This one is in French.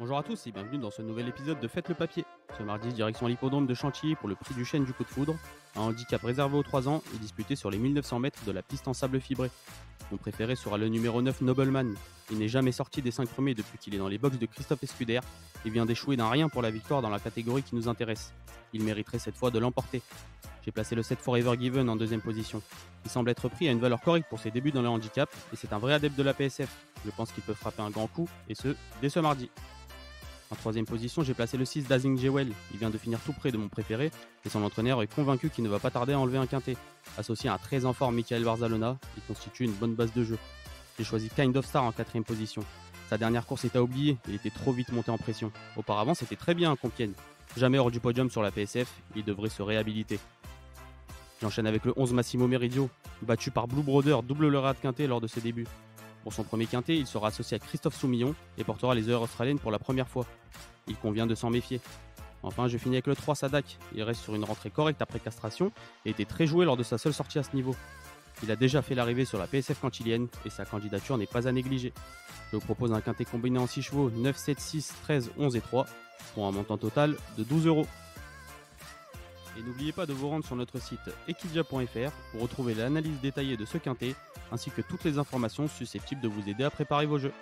Bonjour à tous et bienvenue dans ce nouvel épisode de Faites le papier. Ce mardi, direction l'hippodrome de Chantilly pour le prix du chêne du coup de foudre, un handicap réservé aux 3 ans et disputé sur les 1900 mètres de la piste en sable fibré. Mon préféré sera le numéro 9 Nobleman. Il n'est jamais sorti des 5 premiers depuis qu'il est dans les box de Christophe Escuder et vient d'échouer d'un rien pour la victoire dans la catégorie qui nous intéresse. Il mériterait cette fois de l'emporter. J'ai placé le 7 Forever Given en deuxième position. Il semble être pris à une valeur correcte pour ses débuts dans le handicap et c'est un vrai adepte de la PSF. Je pense qu'il peut frapper un grand coup et ce, dès ce mardi. En troisième position, j'ai placé le 6 Dazing Jewel. Il vient de finir tout près de mon préféré et son entraîneur est convaincu qu'il ne va pas tarder à enlever un quintet. Associé à un très en forme Michael Barzalona, il constitue une bonne base de jeu. J'ai choisi Kind of Star en quatrième position. Sa dernière course est à oublier, il était trop vite monté en pression. Auparavant, c'était très bien à Compiègne. Jamais hors du podium sur la PSF, il devrait se réhabiliter. J'enchaîne avec le 11 Massimo Meridio, battu par Blue Brother, double lauréat de quintet lors de ses débuts. Pour son premier quintet, il sera associé à Christophe Soumillon et portera les heures australiennes pour la première fois. Il convient de s'en méfier. Enfin, je finis avec le 3 Sadak. Il reste sur une rentrée correcte après castration et était très joué lors de sa seule sortie à ce niveau. Il a déjà fait l'arrivée sur la PSF cantilienne et sa candidature n'est pas à négliger. Je vous propose un quintet combiné en 6 chevaux 9, 7, 6, 13, 11 et 3 pour un montant total de 12 euros. Et n'oubliez pas de vous rendre sur notre site equidia.fr pour retrouver l'analyse détaillée de ce quintet ainsi que toutes les informations susceptibles de vous aider à préparer vos jeux.